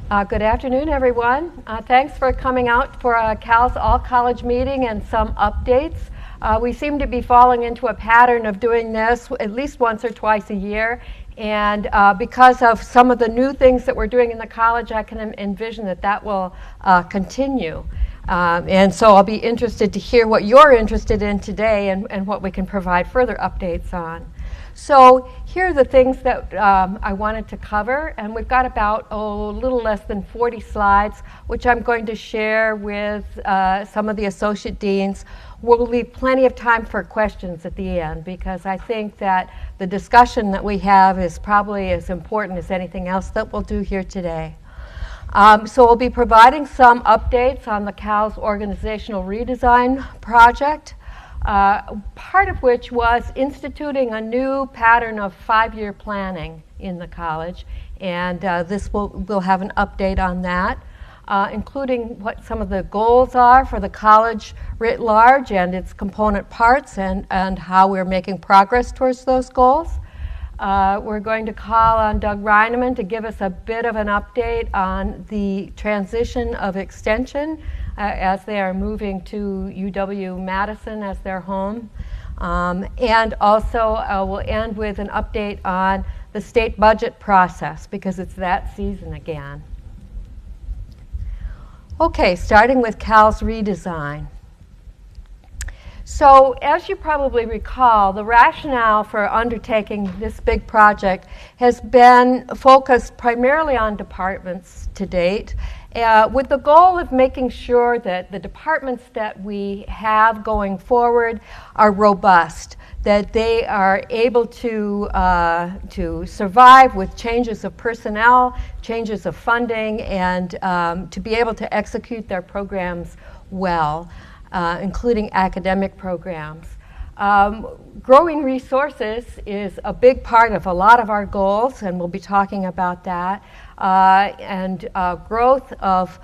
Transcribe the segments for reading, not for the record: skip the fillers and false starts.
Good afternoon, everyone. Thanks for coming out for a CALS all-college meeting and some updates. We seem to be falling into a pattern of doing this at least once or twice a year. And because of some of the new things that we're doing in the college, I can envision that will continue. And so I'll be interested to hear what you're interested in today and what we can provide further updates on. So here are the things that I wanted to cover, and we've got about a little less than 40 slides, which I'm going to share with some of the associate deans. We'll leave plenty of time for questions at the end, because I think that the discussion that we have is probably as important as anything else that we'll do here today. So we'll be providing some updates on the CALS organizational redesign project. Part of which was instituting a new pattern of 5-year planning in the college, and we'll have an update on that, including what some of the goals are for the college writ large and its component parts, and how we're making progress towards those goals. We're going to call on Doug Reineman to give us a bit of an update on the transition of extension as they are moving to UW-Madison as their home. And also we'll end with an update on the state budget process, because it's that season again. Okay, starting with CALS redesign. So, as you probably recall, the rationale for undertaking this big project has been focused primarily on departments to date, with the goal of making sure that the departments that we have going forward are robust, that they are able to survive with changes of personnel, changes of funding, and to be able to execute their programs well. Including academic programs. Growing resources is a big part of a lot of our goals, and we'll be talking about that. And growth of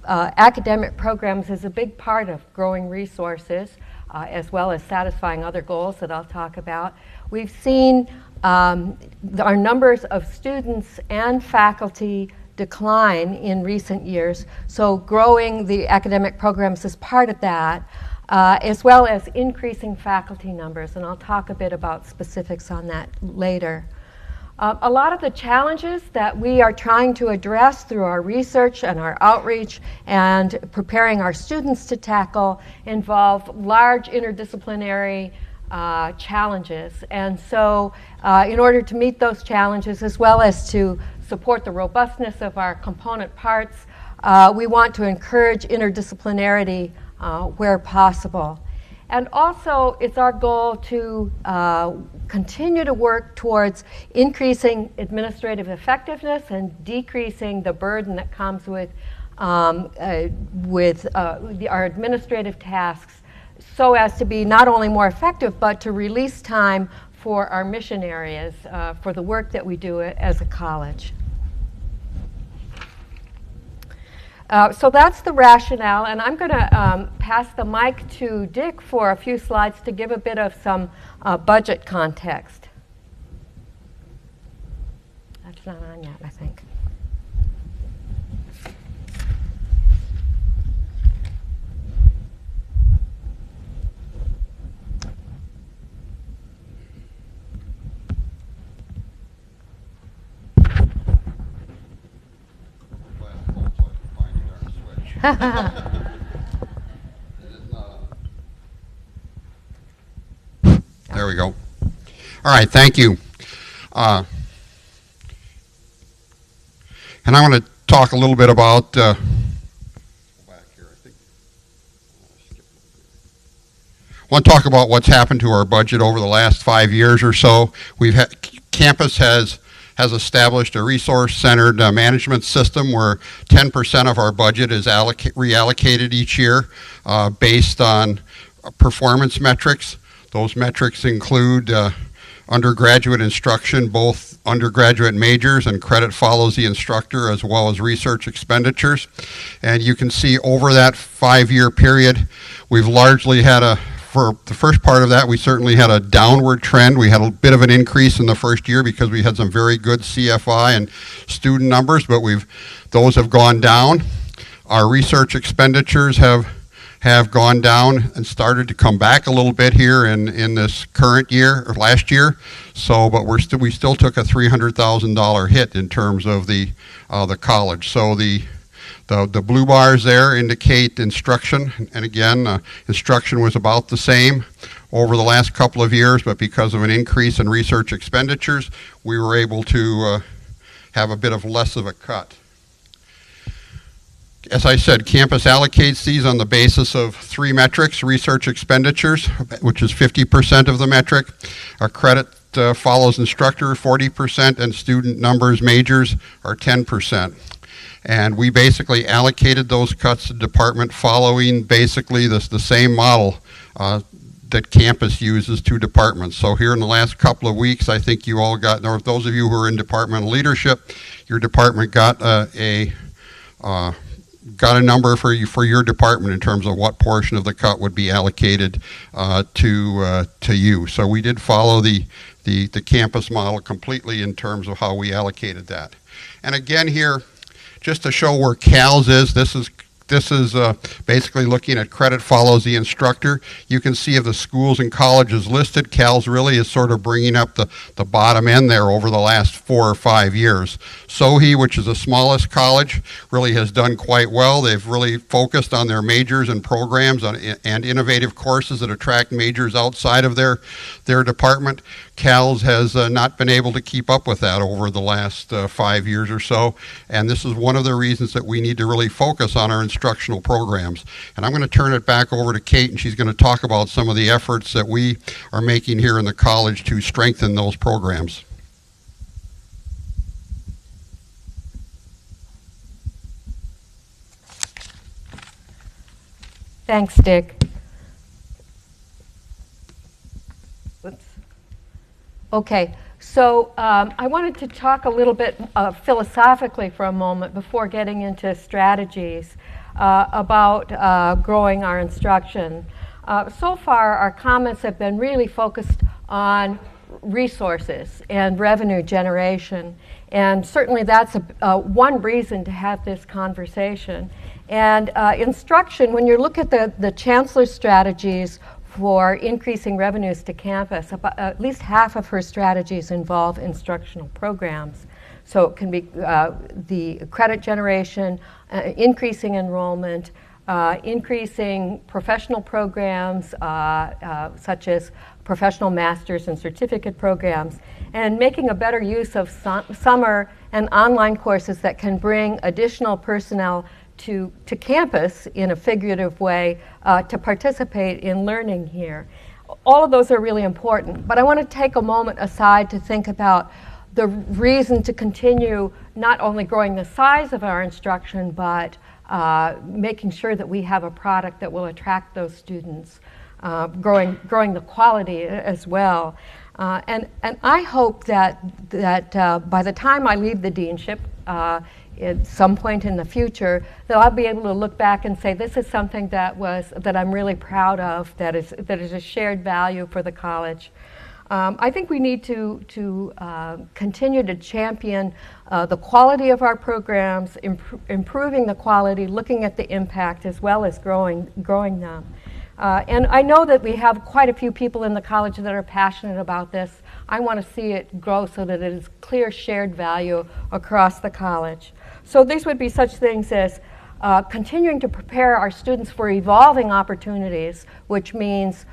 academic programs is a big part of growing resources, as well as satisfying other goals that I'll talk about. We've seen our numbers of students and faculty decline in recent years, so growing the academic programs is part of that, as well as increasing faculty numbers, and I'll talk a bit about specifics on that later. A lot of the challenges that we are trying to address through our research and our outreach and preparing our students to tackle involve large interdisciplinary challenges, and so in order to meet those challenges, as well as to support the robustness of our component parts, we want to encourage interdisciplinarity where possible. And also, it's our goal to continue to work towards increasing administrative effectiveness and decreasing the burden that comes with our administrative tasks, so as to be not only more effective, but to release time for our mission areas, for the work that we do as a college. So that's the rationale, and I'm going to pass the mic to Dick for a few slides to give a bit of some budget context. That's not on yet, I think. There we go. All right, thank you. And I want to talk a little bit about want to talk about what's happened to our budget over the last 5 years or so. Campus has established a resource-centered management system where 10% of our budget is reallocated each year based on performance metrics. Those metrics include undergraduate instruction, both undergraduate majors, and credit follows the instructor, as well as research expenditures. And you can see over that 5-year period, we've largely had a for the first part of that, we certainly had a downward trend. We had a bit of an increase in the first year because we had some very good CFI and student numbers, but those have gone down. Our research expenditures have gone down and started to come back a little bit here in this current year or last year. So, but we still took a $300,000 hit in terms of the college. So the blue bars there indicate instruction, and again, instruction was about the same over the last couple of years, but because of an increase in research expenditures, we were able to have a bit of less of a cut. As I said, campus allocates these on the basis of three metrics: research expenditures, which is 50% of the metric, our credit follows instructor, 40%, and student numbers, majors, are 10%. And we basically allocated those cuts to the department following basically the same model that campus uses to departments. So here in the last couple of weeks, I think you all got, or those of you who are in departmental leadership, your department got a number for your department in terms of what portion of the cut would be allocated to you. So we did follow the campus model completely in terms of how we allocated that. And again here, just to show where CALS is, this is basically looking at credit follows the instructor. You can see of the schools and colleges listed, CALS really is sort of bringing up the bottom end there over the last 4 or 5 years. SOHI, which is the smallest college, really has done quite well. They've really focused on their majors and programs and innovative courses that attract majors outside of their department. CALS has not been able to keep up with that over the last 5 years or so, and this is one of the reasons that we need to really focus on our instructional programs. And I'm going to turn it back over to Kate, and she's going to talk about some of the efforts that we are making here in the college to strengthen those programs. Thanks, Dick. Okay, so I wanted to talk a little bit philosophically for a moment before getting into strategies about growing our instruction. So far, our comments have been really focused on resources and revenue generation, and certainly that's one reason to have this conversation. And instruction, when you look at the chancellor's strategies for increasing revenues to campus, at least half of her strategies involve instructional programs. So it can be the credit generation, increasing enrollment, increasing professional programs such as professional master's and certificate programs, and making a better use of summer and online courses that can bring additional personnel to campus in a figurative way to participate in learning here. All of those are really important, but I want to take a moment aside to think about the reason to continue not only growing the size of our instruction, but making sure that we have a product that will attract those students, growing the quality as well. And I hope that by the time I leave the deanship, at some point in the future, that I'll be able to look back and say this is something that I'm really proud of, that is a shared value for the college. I think we need to continue to champion the quality of our programs, improving the quality, looking at the impact, as well as growing them. And I know that we have quite a few people in the college that are passionate about this. I want to see it grow so that it is clear shared value across the college. So these would be such things as continuing to prepare our students for evolving opportunities, which means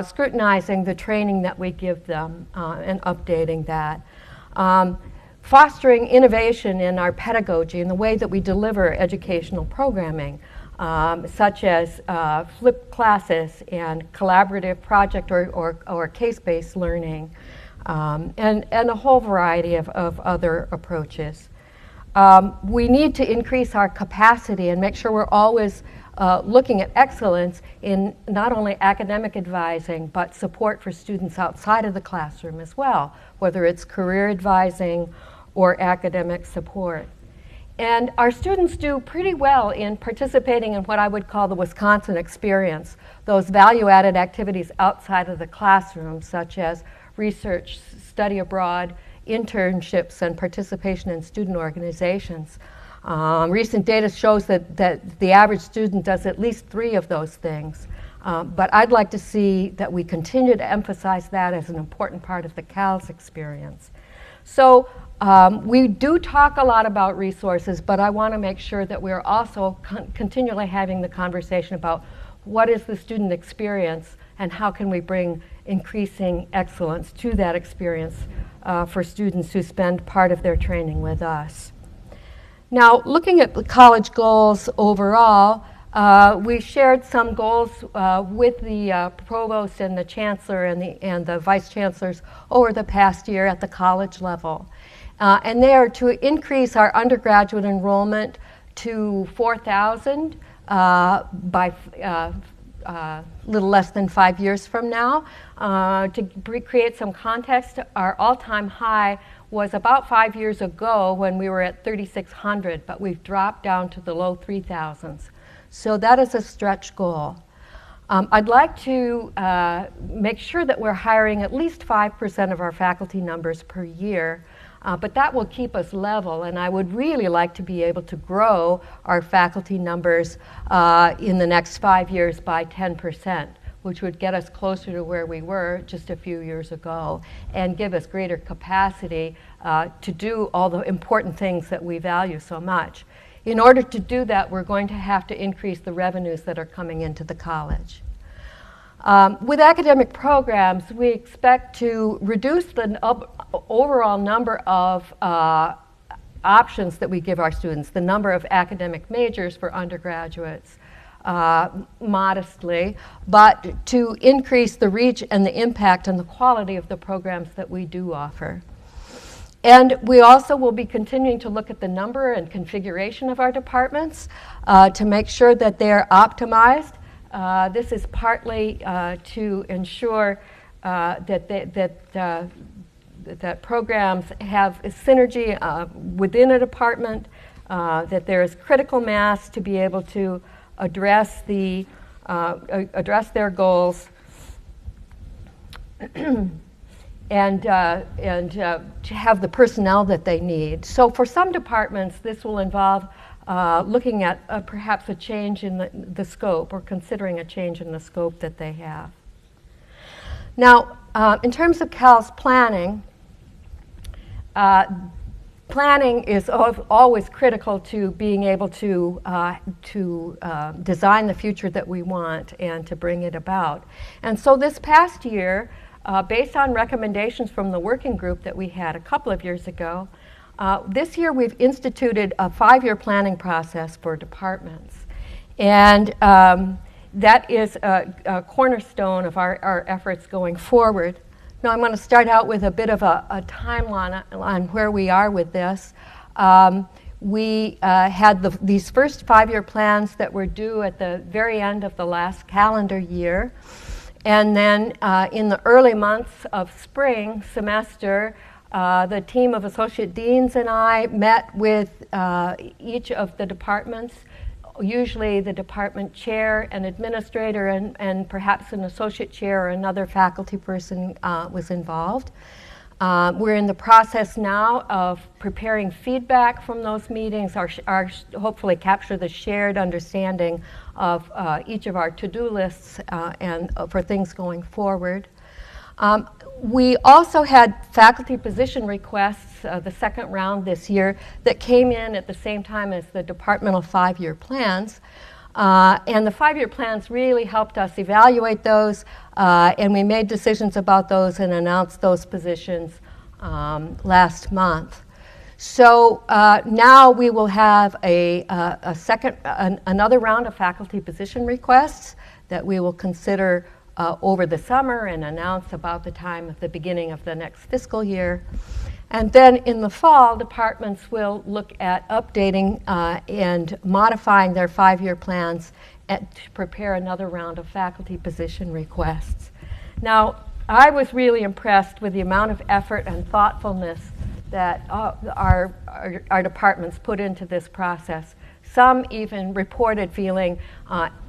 scrutinizing the training that we give them and updating that. Fostering innovation in our pedagogy and the way that we deliver educational programming, such as flipped classes and collaborative project or case-based learning, and a whole variety of other approaches. We need to increase our capacity and make sure we're always looking at excellence in not only academic advising, but support for students outside of the classroom as well, whether it's career advising or academic support. And our students do pretty well in participating in what I would call the Wisconsin experience, those value-added activities outside of the classroom, such as research, study abroad, internships, and participation in student organizations. Recent data shows that the average student does at least 3 of those things. But I'd like to see that we continue to emphasize that as an important part of the CALS experience. So we do talk a lot about resources, but I want to make sure that we're also continually having the conversation about what is the student experience and how can we bring increasing excellence to that experience for students who spend part of their training with us. Now, looking at the college goals overall, we shared some goals with the provost and the chancellor and the vice chancellors over the past year at the college level. And they are to increase our undergraduate enrollment to 4,000 by little less than 5 years from now. To create some context, our all-time high was about 5 years ago when we were at 3,600, but we've dropped down to the low 3,000s. So that is a stretch goal. I'd like to make sure that we're hiring at least 5% of our faculty numbers per year, but that will keep us level, and I would really like to be able to grow our faculty numbers in the next 5 years by 10%, which would get us closer to where we were just a few years ago and give us greater capacity to do all the important things that we value so much. In order to do that, we're going to have to increase the revenues that are coming into the college. With academic programs, we expect to reduce the overall number of options that we give our students, the number of academic majors for undergraduates, modestly, but to increase the reach and the impact and the quality of the programs that we do offer. And we also will be continuing to look at the number and configuration of our departments to make sure that they are optimized. This is partly to ensure that programs have a synergy within a department, that there is critical mass to be able to address their goals, and to have the personnel that they need. So for some departments, this will involve looking at perhaps a change in the scope, or considering a change in the scope that they have. Now, in terms of CALS planning, planning is always critical to being able to design the future that we want and to bring it about. And so this past year, based on recommendations from the working group that we had a couple of years ago, this year we've instituted a 5-year planning process for departments. And that is a cornerstone of our efforts going forward. Now I'm going to start out with a bit of a timeline on where we are with this. We had these first 5-year plans that were due at the very end of the last calendar year. And then in the early months of spring semester, the team of associate deans and I met with each of the departments, usually the department chair and administrator and perhaps an associate chair or another faculty person was involved. We're in the process now of preparing feedback from those meetings, hopefully capture the shared understanding of each of our to-do lists and for things going forward. We also had faculty position requests, the second round this year, that came in at the same time as the departmental 5-year plans. And the 5-year plans really helped us evaluate those, and we made decisions about those and announced those positions last month. So now we will have another round of faculty position requests that we will consider over the summer and announce about the time of the beginning of the next fiscal year. And then in the fall, departments will look at updating and modifying their 5-year plans to prepare another round of faculty position requests. Now, I was really impressed with the amount of effort and thoughtfulness that our departments put into this process. Some even reported feeling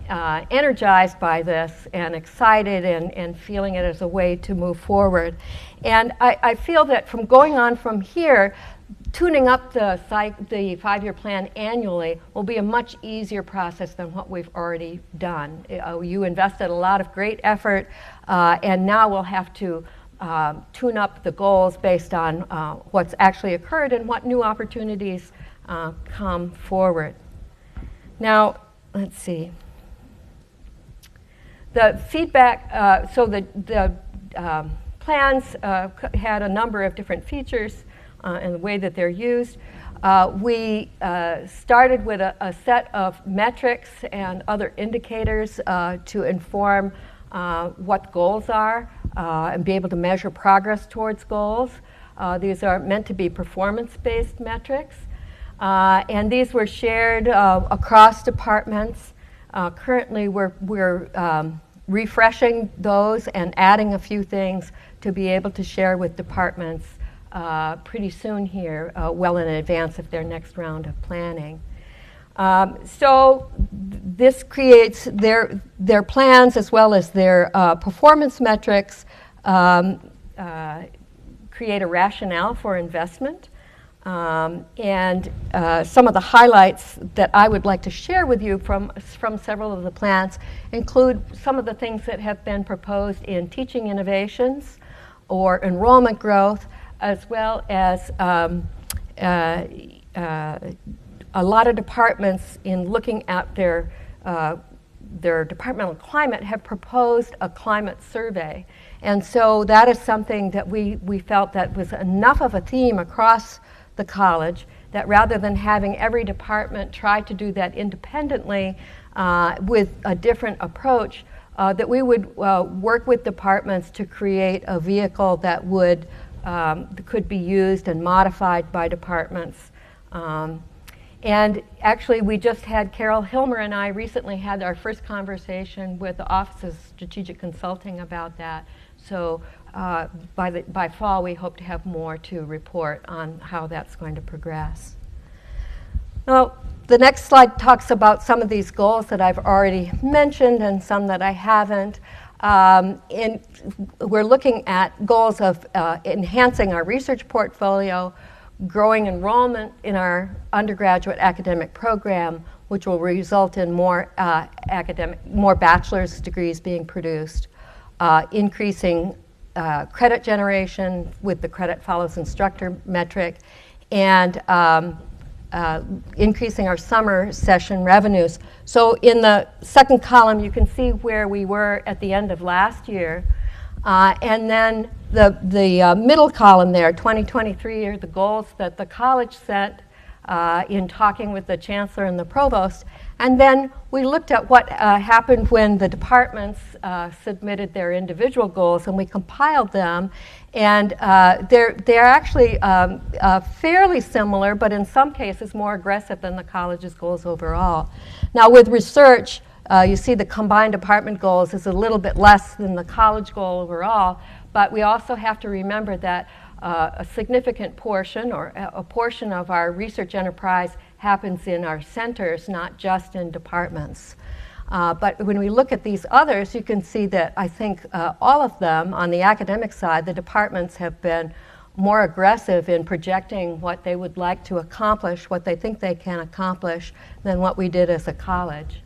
energized by this and excited and feeling it as a way to move forward. And I feel that from going on from here, tuning up the 5-year plan annually will be a much easier process than what we've already done. You invested a lot of great effort, and now we'll have to tune up the goals based on what's actually occurred and what new opportunities come forward. Now, let's see. The feedback, so the plans had a number of different features and the way that they're used. We started with a set of metrics and other indicators to inform what goals are and be able to measure progress towards goals. These are meant to be performance-based metrics. And these were shared across departments. Currently, we're refreshing those and adding a few things to be able to share with departments pretty soon here, well in advance of their next round of planning. So this creates their plans as well as their performance metrics, create a rationale for investment. And some of the highlights that I would like to share with you from several of the plans include some of the things that have been proposed in teaching innovations or enrollment growth, as well as a lot of departments in looking at their departmental climate have proposed a climate survey. And so that is something that we felt that was enough of a theme across the college that rather than having every department try to do that independently with a different approach, that we would work with departments to create a vehicle that could be used and modified by departments. And actually, we just had Carol Hilmer and I recently had our first conversation with the Office of Strategic Consulting about that. So by fall, we hope to have more to report on how that's going to progress. Now, the next slide talks about some of these goals that I've already mentioned and some that I haven't. We're looking at goals of enhancing our research portfolio, growing enrollment in our undergraduate academic program, which will result in more bachelor's degrees being produced, increasing credit generation with the credit follows instructor metric, and increasing our summer session revenues. So in the second column, you can see where we were at the end of last year. And then the middle column there, 2023, are the goals that the college set in talking with the chancellor and the provost. And then we looked at what happened when the departments submitted their individual goals, and we compiled them. And they're actually fairly similar, but in some cases more aggressive than the college's goals overall. Now with research, you see the combined department goals is a little bit less than the college goal overall, but we also have to remember that a significant portion or a portion of our research enterprise happens in our centers, not just in departments. But when we look at these others, you can see that I think all of them, on the academic side, the departments have been more aggressive in projecting what they would like to accomplish, what they think they can accomplish, than what we did as a college.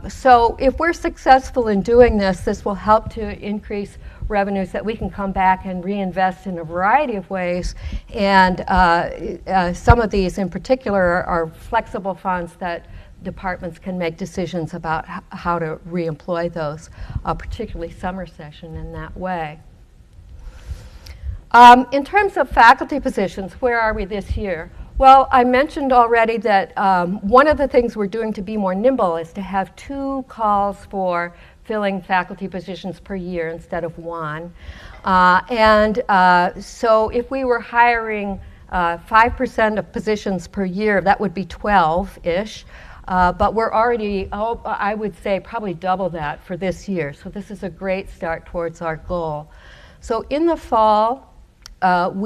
So if we're successful in doing this, this will help to increase revenues that we can come back and reinvest in a variety of ways. And some of these in particular are flexible funds that departments can make decisions about how to reemploy those, particularly summer session in that way. In terms of faculty positions, where are we this year? Well, I mentioned already that one of the things we're doing to be more nimble is to have 2 calls for filling faculty positions per year instead of 1. So if we were hiring 5% of positions per year, that would be 12-ish. But we're already, I would say, probably double that for this year. So this is a great start towards our goal. So in the fall, about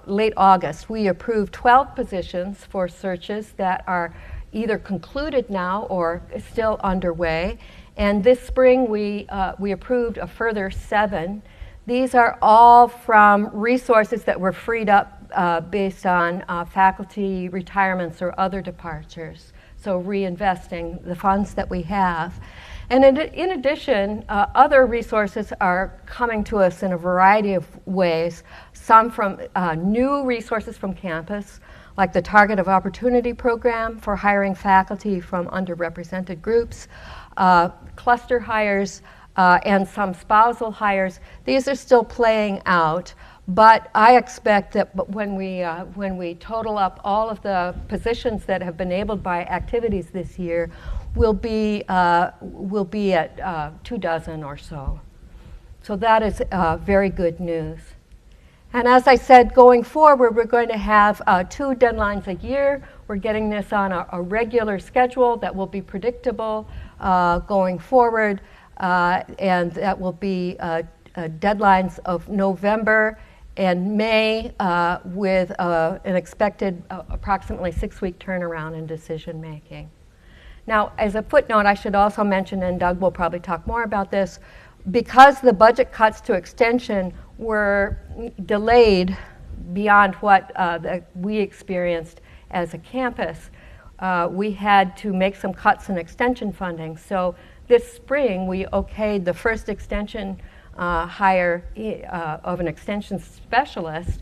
late August, we approved 12 positions for searches that are either concluded now or still underway. And this spring, we approved a further 7. These are all from resources that were freed up based on faculty retirements or other departures. So reinvesting the funds that we have. And in addition, other resources are coming to us in a variety of ways, some from new resources from campus, like the Target of Opportunity program for hiring faculty from underrepresented groups, cluster hires, and some spousal hires. These are still playing out, but I expect that when we total up all of the positions that have been enabled by activities this year, we'll be at 24 or so. So that is very good news. And as I said, going forward, we're going to have 2 deadlines a year. We're getting this on a regular schedule that will be predictable going forward, and that will be deadlines of November and May with an expected approximately 6-week turnaround in decision making. Now, as a footnote, I should also mention, and Doug will probably talk more about this, because the budget cuts to extension were delayed beyond what we experienced as a campus, we had to make some cuts in extension funding. So this spring, we okayed the first extension hire of an extension specialist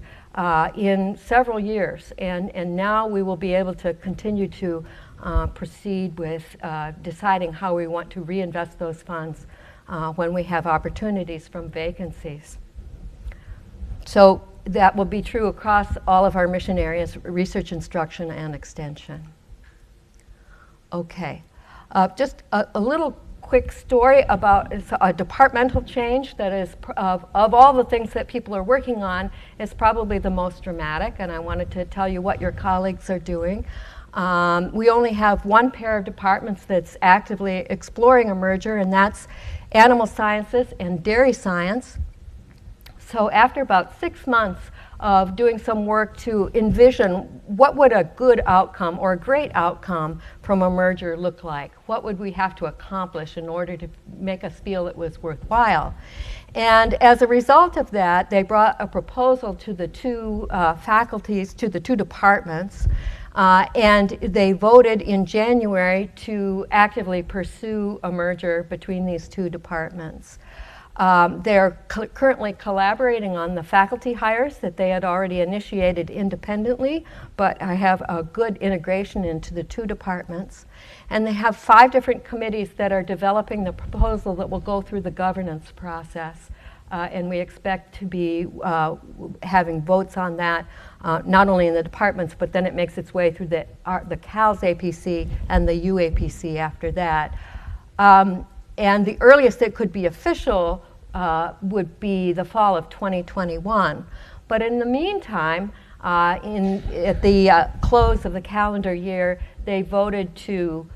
in several years. And now we will be able to continue to proceed with deciding how we want to reinvest those funds when we have opportunities from vacancies. So that will be true across all of our mission areas, research, instruction, and extension. Okay, just a little quick story about a departmental change that is, of all the things that people are working on, is probably the most dramatic, and I wanted to tell you what your colleagues are doing. We only have one pair of departments that's actively exploring a merger, and that's animal sciences and dairy science. So after about 6 months of doing some work to envision what would a good outcome or a great outcome from a merger look like, what would we have to accomplish in order to make us feel it was worthwhile. And as a result of that, they brought a proposal to the 2 faculties, to the 2 departments, and they voted in January to actively pursue a merger between these 2 departments. They're currently collaborating on the faculty hires that they had already initiated independently, but I have a good integration into the 2 departments. And they have 5 different committees that are developing the proposal that will go through the governance process. And we expect to be having votes on that, not only in the departments, but then it makes its way through the CALS APC and the UAPC after that. And the earliest it could be official would be the fall of 2021. But in the meantime, at the close of the calendar year, they voted to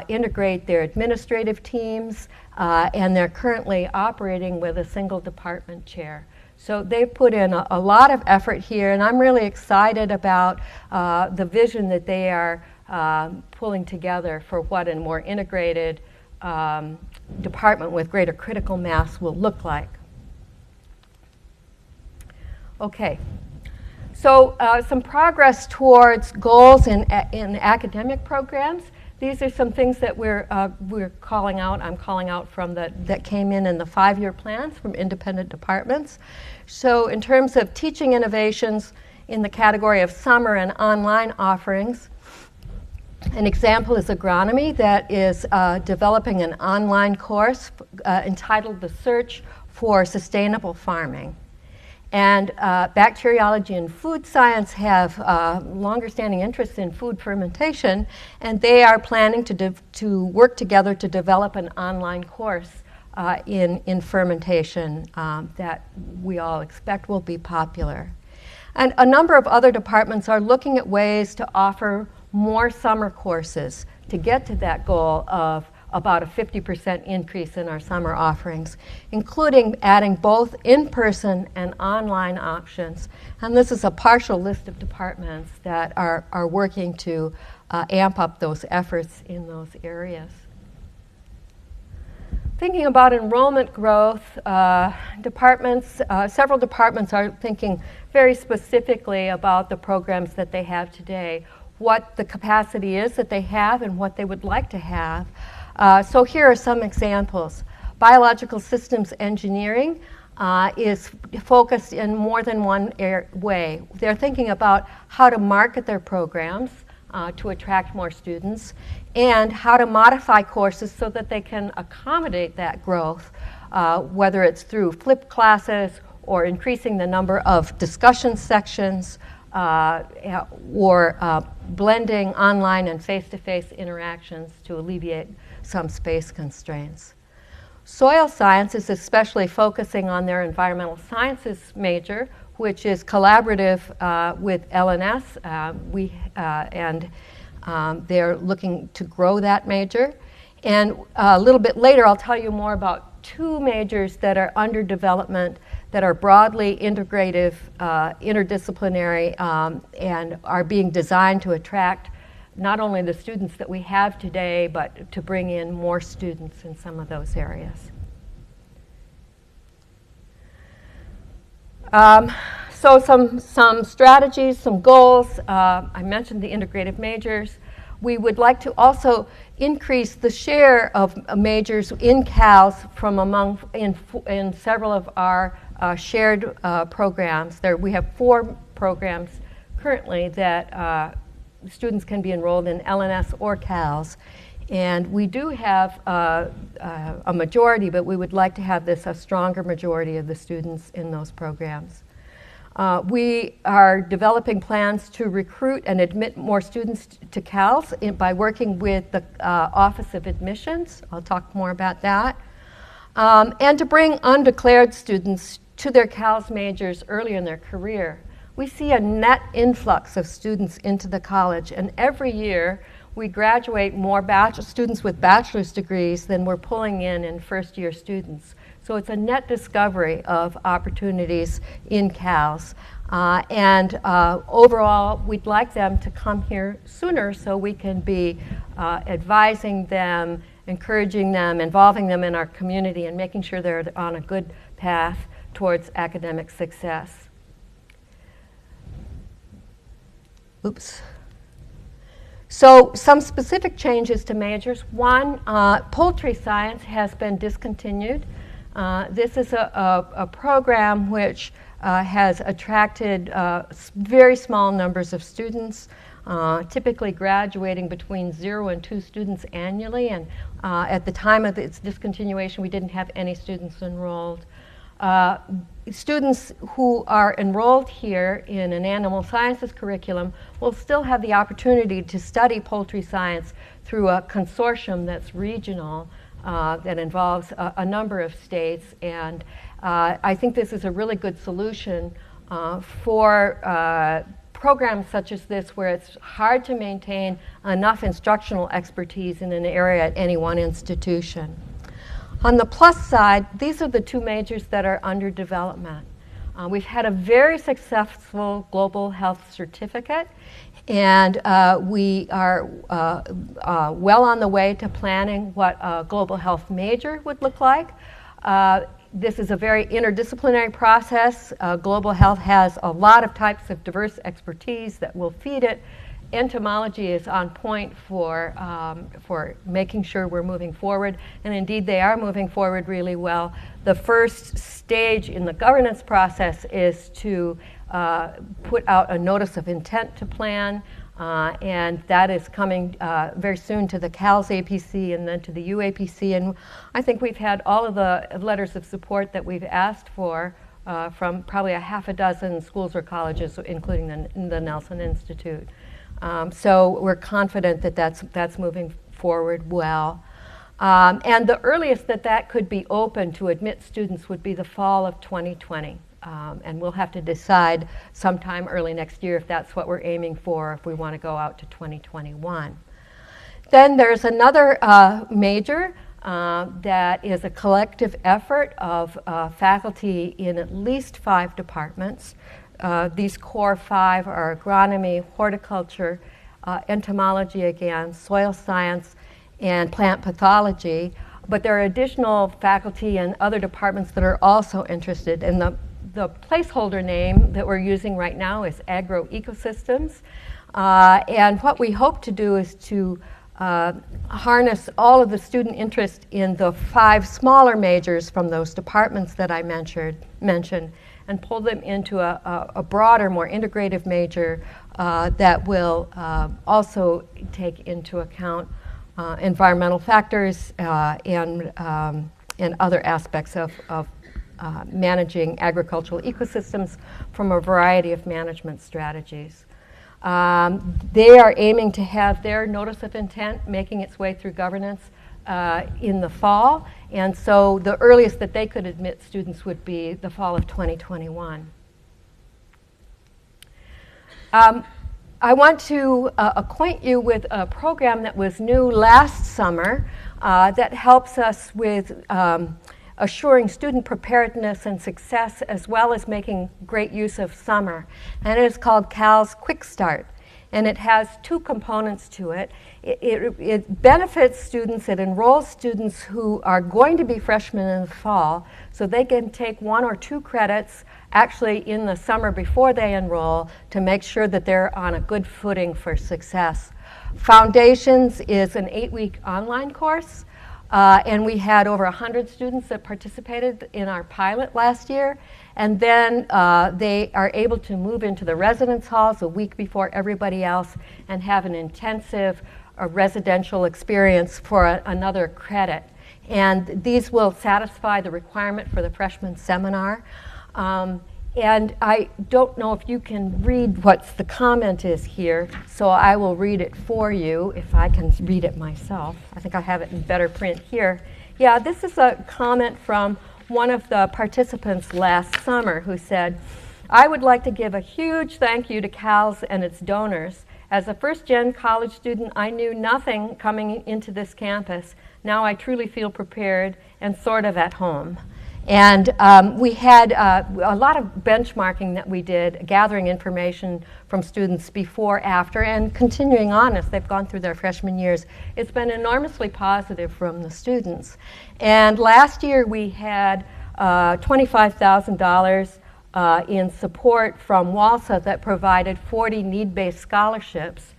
integrate their administrative teams, and they're currently operating with a single department chair. So they've put in a lot of effort here, and I'm really excited about the vision that they are pulling together for what a more integrated department with greater critical mass will look like. Okay, so some progress towards goals in academic programs. These are some things that we're calling out. I'm calling out from that came in the 5-year plans from independent departments. So in terms of teaching innovations in the category of summer and online offerings, an example is agronomy that is developing an online course entitled The Search for Sustainable Farming. And bacteriology and food science have longer-standing interests in food fermentation, and they are planning to work together to develop an online course in fermentation that we all expect will be popular. And a number of other departments are looking at ways to offer more summer courses to get to that goal of about a 50% increase in our summer offerings, including adding both in-person and online options. And this is a partial list of departments that are working to amp up those efforts in those areas. Thinking about enrollment growth, several departments are thinking very specifically about the programs that they have today, what the capacity is that they have and what they would like to have. So here are some examples. Biological systems engineering is focused in more than one way. They're thinking about how to market their programs to attract more students, and how to modify courses so that they can accommodate that growth, whether it's through flipped classes or increasing the number of discussion sections, or blending online and face-to-face interactions to alleviate some space constraints. Soil science is especially focusing on their environmental sciences major, which is collaborative with LNS. They're looking to grow that major. And a little bit later, I'll tell you more about two majors that are under development that are broadly integrative, interdisciplinary, and are being designed to attract not only the students that we have today, but to bring in more students in some of those areas. So some strategies, some goals. I mentioned the integrative majors. We would like to also increase the share of majors in CALS from in several of our shared programs. We have 4 programs currently that students can be enrolled in LNS or CALS. And we do have a majority, but we would like to have this a stronger majority of the students in those programs. We are developing plans to recruit and admit more students to CALS by working with the Office of Admissions. I'll talk more about that. And to bring undeclared students to their CALS majors early in their career. We see a net influx of students into the college, and every year we graduate more students with bachelor's degrees than we're pulling in first-year students. So it's a net discovery of opportunities in CALS. Overall, we'd like them to come here sooner so we can be advising them, encouraging them, involving them in our community, and making sure they're on a good path towards academic success. Oops. So some specific changes to majors. One, poultry science has been discontinued. This is a program which has attracted very small numbers of students, typically graduating between 0 and 2 students annually. And at the time of its discontinuation, we didn't have any students enrolled. Students who are enrolled here in an animal sciences curriculum will still have the opportunity to study poultry science through a consortium that's regional, that involves a number of states. And I think this is a really good solution for programs such as this, where it's hard to maintain enough instructional expertise in an area at any one institution. On the plus side, these are the 2 majors that are under development. We've had a very successful global health certificate, and we are well on the way to planning what a global health major would look like. This is a very interdisciplinary process. Global health has a lot of types of diverse expertise that will feed it. Entomology is on point for making sure we're moving forward, and indeed they are moving forward really well. The first stage in the governance process is to put out a notice of intent to plan, and that is coming very soon to the CALS APC and then to the UAPC, and I think we've had all of the letters of support that we've asked for from probably a half a dozen schools or colleges, including the Nelson Institute. So we're confident that that's moving forward well. And the earliest that could be open to admit students would be the fall of 2020. And we'll have to decide sometime early next year if that's what we're aiming for, if we want to go out to 2021. Then there's another major that is a collective effort of faculty in at least 5 departments. These core 5 are agronomy, horticulture, entomology again, soil science, and plant pathology. But there are additional faculty and other departments that are also interested. And the placeholder name that we're using right now is agroecosystems. And what we hope to do is to harness all of the student interest in the 5 smaller majors from those departments that I mentioned and pull them into a broader, more integrative major that will also take into account environmental factors and other aspects of managing agricultural ecosystems from a variety of management strategies. They are aiming to have their notice of intent making its way through governance in the fall, and so the earliest that they could admit students would be the fall of 2021. I want to acquaint you with a program that was new last summer that helps us with assuring student preparedness and success as well as making great use of summer. And it is called CALS QUICKSTART. And it has 2 components to it. It benefits students, it enrolls students who are going to be freshmen in the fall, so they can take 1 or 2 credits actually in the summer before they enroll to make sure that they're on a good footing for success. Foundations is an 8-week online course. And we had over 100 students that participated in our pilot last year. And then they are able to move into the residence halls a week before everybody else and have an intensive residential experience for another credit. And these will satisfy the requirement for the freshman seminar. And I don't know if you can read what the comment is here, so I will read it for you if I can read it myself. I think I have it in better print here. Yeah, this is a comment from one of the participants last summer who said, "I would like to give a huge thank you to CALS and its donors. As a first-gen college student, I knew nothing coming into this campus. Now I truly feel prepared and sort of at home." And we had a lot of benchmarking that we did, gathering information from students before, after, and continuing on as they've gone through their freshman years. It's been enormously positive from the students. And last year we had $25,000 in support from WALSA that provided 40 need-based scholarships,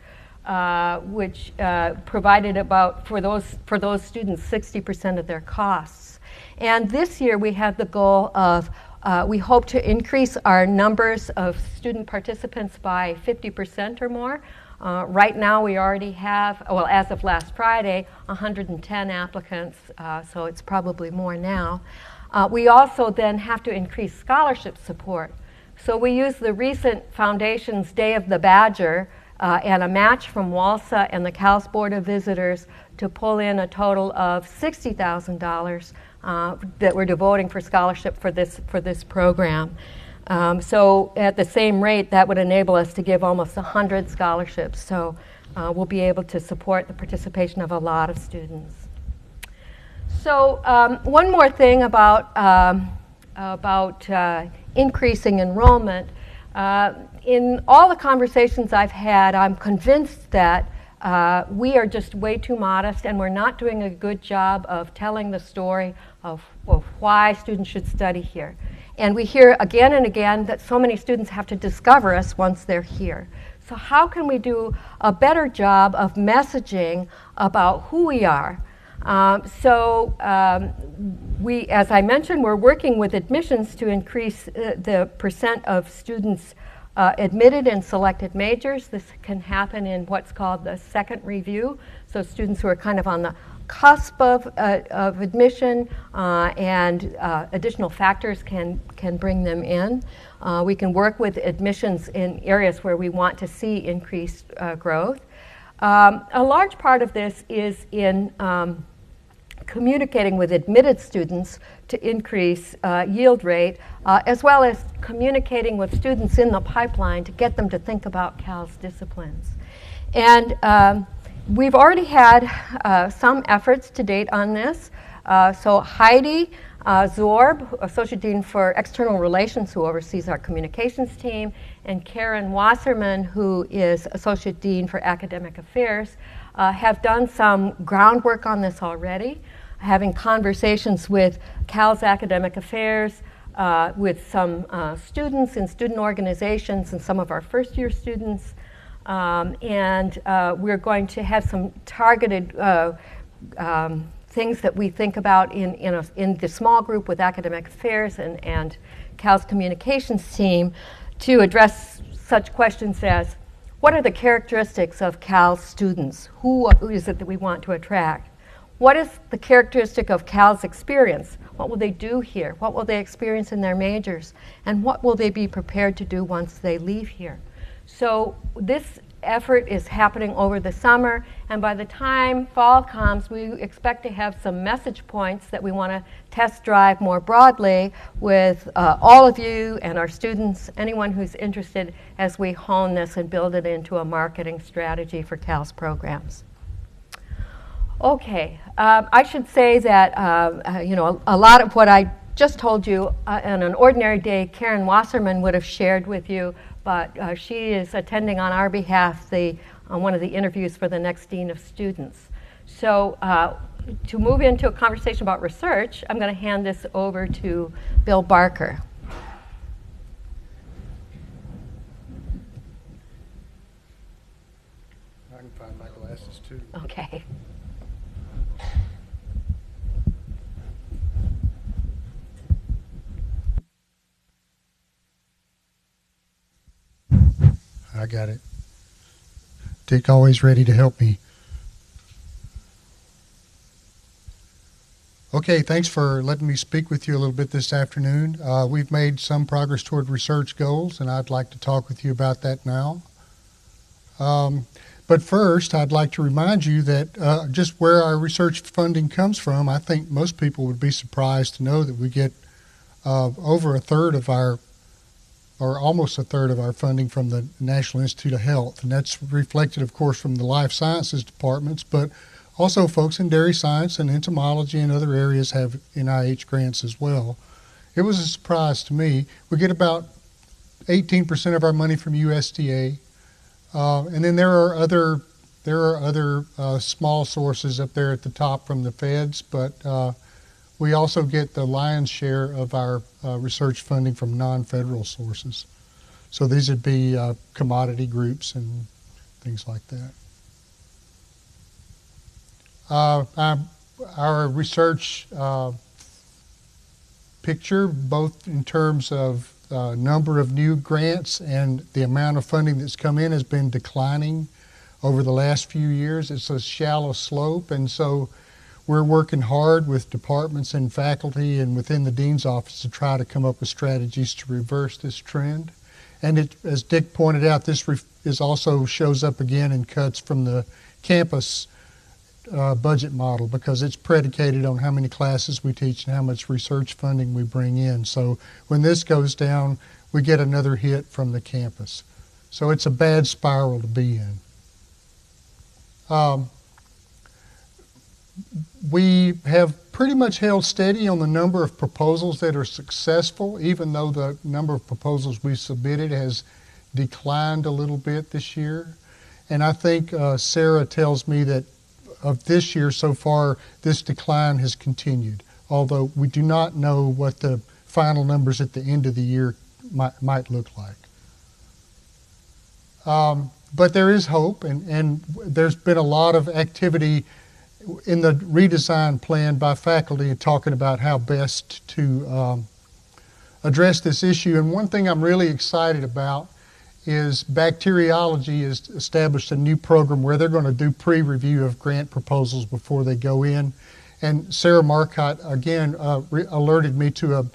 which provided about, for those students, 60% of their costs. And this year we have the goal of, we hope to increase our numbers of student participants by 50% or more. Right now we already have, well, as of last Friday, 110 applicants, so it's probably more now. We also then have to increase scholarship support. So we use the recent Foundation's Day of the Badger and a match from WALSA and the CALS Board of Visitors to pull in a total of $60,000 that we're devoting for scholarship for this program. So at the same rate, that would enable us to give almost 100 scholarships. So we'll be able to support the participation of a lot of students. So one more thing about increasing enrollment. In all the conversations I've had, I'm convinced that we are just way too modest and we're not doing a good job of telling the story of why students should study here. And we hear again and again that so many students have to discover us once they're here. So how can we do a better job of messaging about who we are? We, as I mentioned, we're working with admissions to increase the percent of students admitted in selected majors. This can happen in what's called the second review. So students who are kind of on the cusp of admission and additional factors can bring them in. We can work with admissions in areas where we want to see increased growth. A large part of this is in communicating with admitted students to increase yield rate, as well as communicating with students in the pipeline to get them to think about CALS disciplines. And We've already had some efforts to date on this. So Heidi Zorb, Associate Dean for External Relations, who oversees our communications team, and Karen Wasserman, who is Associate Dean for Academic Affairs, have done some groundwork on this already, having conversations with CALS Academic Affairs, with some students in student organizations and some of our first-year students. And we're going to have some targeted things that we think about in the small group with Academic Affairs and CALS Communications team to address such questions as, what are the characteristics of CALS students? Who is it that we want to attract? What is the characteristic of CALS experience? What will they do here? What will they experience in their majors? And what will they be prepared to do once they leave here? So this effort is happening over the summer, and by the time fall comes, we expect to have some message points that we want to test drive more broadly with all of you and our students, anyone who's interested, as we hone this and build it into a marketing strategy for CALS programs. Okay, I should say that a lot of what I just told you on an ordinary day, Karen Wasserman would have shared with you, but she is attending on our behalf on one of the interviews for the next Dean of Students. So to move into a conversation about research, I'm going to hand this over to Bill Barker. I can find my glasses too. Okay. I got it. Dick always ready to help me. Okay, thanks for letting me speak with you a little bit this afternoon. We've made some progress toward research goals, and I'd like to talk with you about that now. But first, I'd like to remind you that just where our research funding comes from, I think most people would be surprised to know that we get over a third of our or almost a third of our funding from the National Institute of Health. And that's reflected, of course, from the life sciences departments, but also folks in dairy science and entomology and other areas have NIH grants as well. It was a surprise to me. We get about 18% of our money from USDA, and then there are other small sources up there at the top from the feds, but we also get the lion's share of our research funding from non-federal sources. So these would be commodity groups and things like that. Our research picture, both in terms of number of new grants and the amount of funding that's come in, has been declining over the last few years. It's a shallow slope, and so we're working hard with departments and faculty and within the dean's office to try to come up with strategies to reverse this trend. And it, as Dick pointed out, this also shows up again in cuts from the campus budget model, because it's predicated on how many classes we teach and how much research funding we bring in. So when this goes down, we get another hit from the campus. So it's a bad spiral to be in. We have pretty much held steady on the number of proposals that are successful, even though the number of proposals we submitted has declined a little bit this year. And I think Sarah tells me that of this year so far, this decline has continued, although we do not know what the final numbers at the end of the year might look like. But there is hope, and there's been a lot of activity in the redesign plan by faculty talking about how best to address this issue. And one thing I'm really excited about is bacteriology has established a new program where they're going to do pre-review of grant proposals before they go in. And Sarah Marcotte, again, alerted me to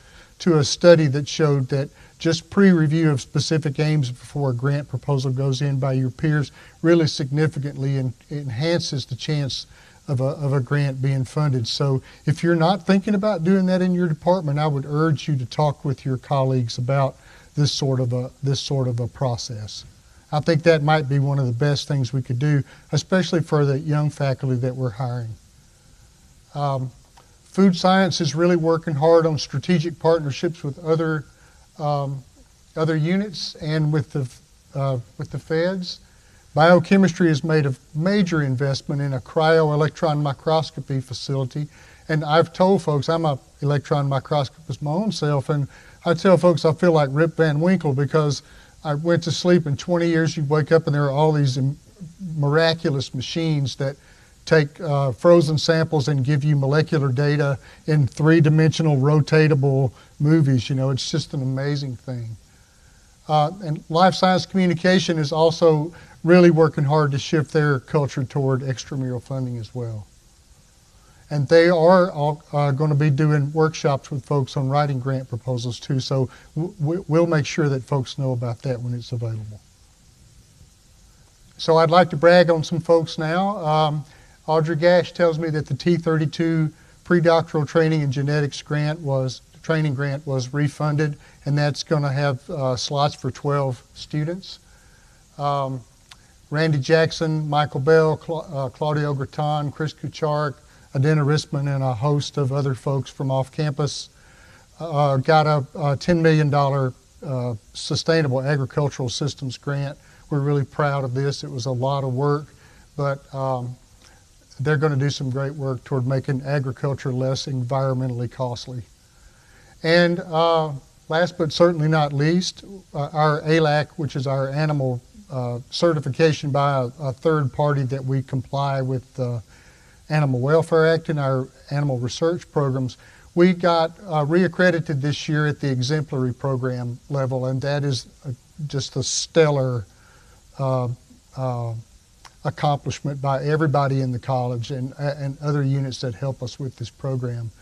a study that showed that just pre-review of specific aims before a grant proposal goes in by your peers really significantly enhances the chance of a grant being funded. So if you're not thinking about doing that in your department, I would urge you to talk with your colleagues about this sort of a process. I think that might be one of the best things we could do, especially for the young faculty that we're hiring. Food science is really working hard on strategic partnerships with other units and with the feds. Biochemistry has made a major investment in a cryo-electron microscopy facility. And I've told folks, I'm an electron microscopist my own self, and I tell folks I feel like Rip Van Winkle because I went to sleep in 20 years, you wake up and there are all these miraculous machines that take frozen samples and give you molecular data in three-dimensional rotatable movies. You know, it's just an amazing thing. And life science communication is also really working hard to shift their culture toward extramural funding as well. And they are going to be doing workshops with folks on writing grant proposals too, so we'll make sure that folks know about that when it's available. So I'd like to brag on some folks now. Audrey Gash tells me that the T32 predoctoral training and genetics training grant was refunded, and that's going to have slots for 12 students. Randy Jackson, Michael Bell, Claudio Graton, Chris Kuchark, Adena Rissman, and a host of other folks from off campus got a $10 million sustainable agricultural systems grant. We're really proud of this. It was a lot of work, but they're going to do some great work toward making agriculture less environmentally costly. And last but certainly not least, our ALAC, which is our animal certification by a third party that we comply with the Animal Welfare Act and our animal research programs, we got reaccredited this year at the exemplary program level, and that is just a stellar accomplishment by everybody in the college and other units that help us with this program.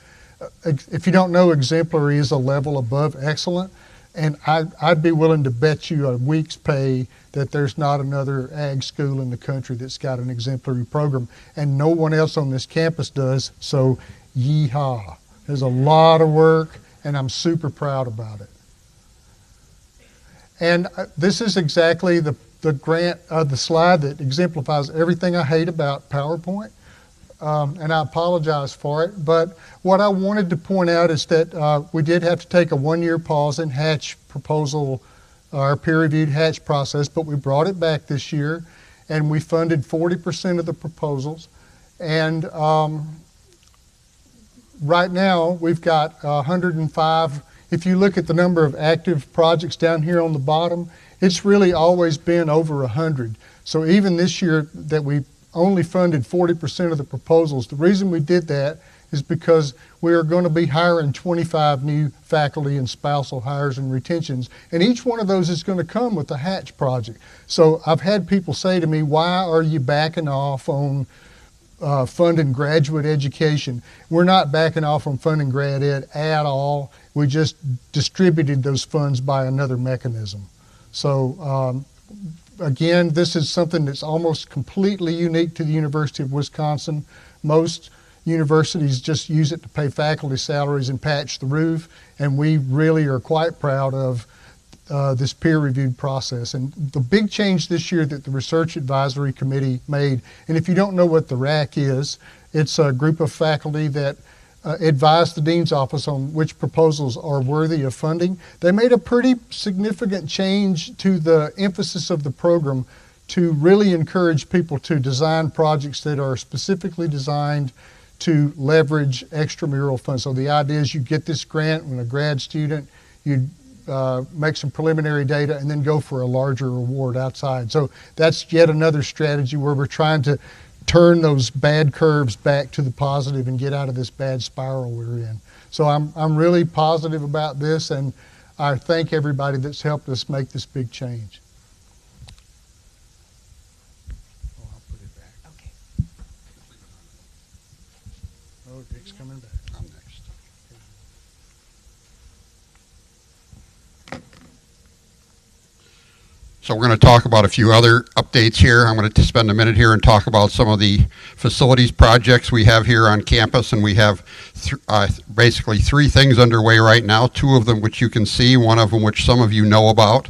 If you don't know, exemplary is a level above excellent, and I'd be willing to bet you a week's pay that there's not another ag school in the country that's got an exemplary program, and no one else on this campus does, so yeehaw. There's a lot of work, and I'm super proud about it. And this is exactly the grant, the slide that exemplifies everything I hate about PowerPoint, and I apologize for it. But what I wanted to point out is that we did have to take a one-year pause in Hatch proposal, our peer-reviewed Hatch process, but we brought it back this year, and we funded 40% of the proposals. And right now, we've got 105. If you look at the number of active projects down here on the bottom, it's really always been over 100. So even this year that we only funded 40% of the proposals, the reason we did that is because we are going to be hiring 25 new faculty and spousal hires and retentions, and each one of those is going to come with a Hatch project. So I've had people say to me, why are you backing off on funding graduate education? We're not backing off on funding grad ed at all. We just distributed those funds by another mechanism. So again, this is something that's almost completely unique to the University of Wisconsin. Most universities just use it to pay faculty salaries and patch the roof, and we really are quite proud of this peer-reviewed process. And the big change this year that the Research Advisory Committee made, and if you don't know what the RAC is, it's a group of faculty that advise the Dean's Office on which proposals are worthy of funding. They made a pretty significant change to the emphasis of the program to really encourage people to design projects that are specifically designed to leverage extramural funds. So the idea is you get this grant when a grad student, you make some preliminary data and then go for a larger award outside. So that's yet another strategy where we're trying to turn those bad curves back to the positive and get out of this bad spiral we're in. So I'm really positive about this, and I thank everybody that's helped us make this big change. Oh, I'll put it back. Okay. Oh, Dick's coming back. I'm next. So we're going to talk about a few other updates here. I'm going to spend a minute here and talk about some of the facilities projects we have here on campus, and we have basically three things underway right now, two of them which you can see, one of them which some of you know about.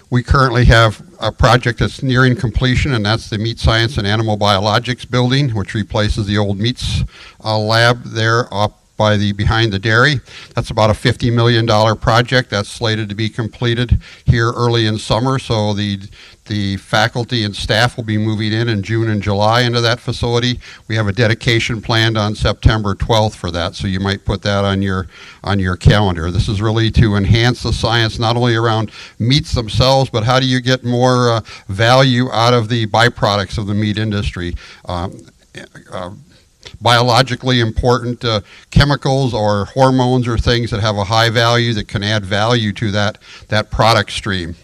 We currently have a project that's nearing completion, and that's the Meat Science and Animal Biologics building, which replaces the old meats lab there up behind the dairy. That's about a $50 million project that's slated to be completed here early in summer. So the faculty and staff will be moving in June and July into that facility. We have a dedication planned on September 12th for that, so you might put that on your calendar. This is really to enhance the science not only around meats themselves, but how do you get more value out of the byproducts of the meat industry. Biologically important chemicals or hormones or things that have a high value that can add value to that product stream.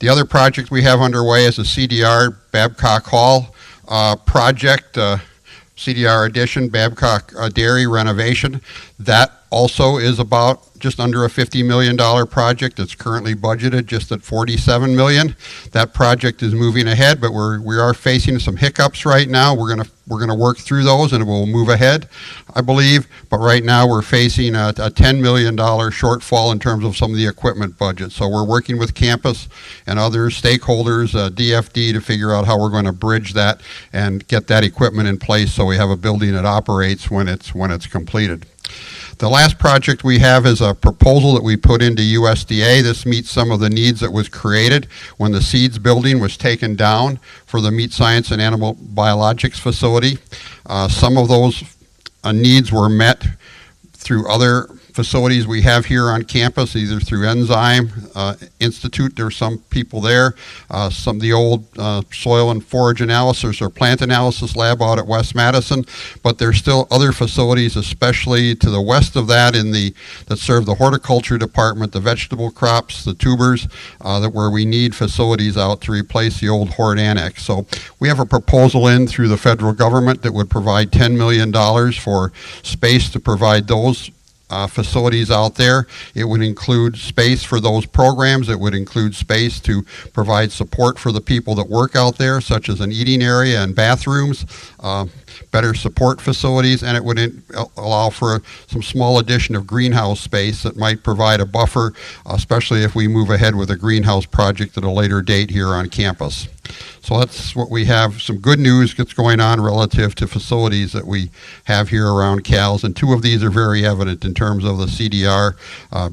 The other project we have underway is the CDR Babcock Hall project, CDR addition, Babcock dairy renovation. That also is about just under a $50 million project. It's currently budgeted just at $47 million. That project is moving ahead, but we are facing some hiccups right now. We're gonna work through those, and it will move ahead, I believe. But right now we're facing a $10 million shortfall in terms of some of the equipment budget. So we're working with campus and other stakeholders, DFD, to figure out how we're going to bridge that and get that equipment in place so we have a building that operates when it's completed. The last project we have is a proposal that we put into USDA. This meets some of the needs that was created when the seeds building was taken down for the Meat Science and Animal Biologics facility. Some of those needs were met through other facilities we have here on campus, either through Enzyme Institute. There's some people there. Some of the old soil and forage analysis or plant analysis lab out at West Madison, but there's still other facilities, especially to the west of that that serve the horticulture department, the vegetable crops, the tubers, where we need facilities out to replace the old hort annex. So we have a proposal in through the federal government that would provide $10 million for space to provide those facilities out there. It would include space for those programs. It would include space to provide support for the people that work out there, such as an eating area and bathrooms, better support facilities, and it would allow for some small addition of greenhouse space that might provide a buffer, especially if we move ahead with a greenhouse project at a later date here on campus. So that's what we have. Some good news that's going on relative to facilities that we have here around CALS, and two of these are very evident in terms of the CDR,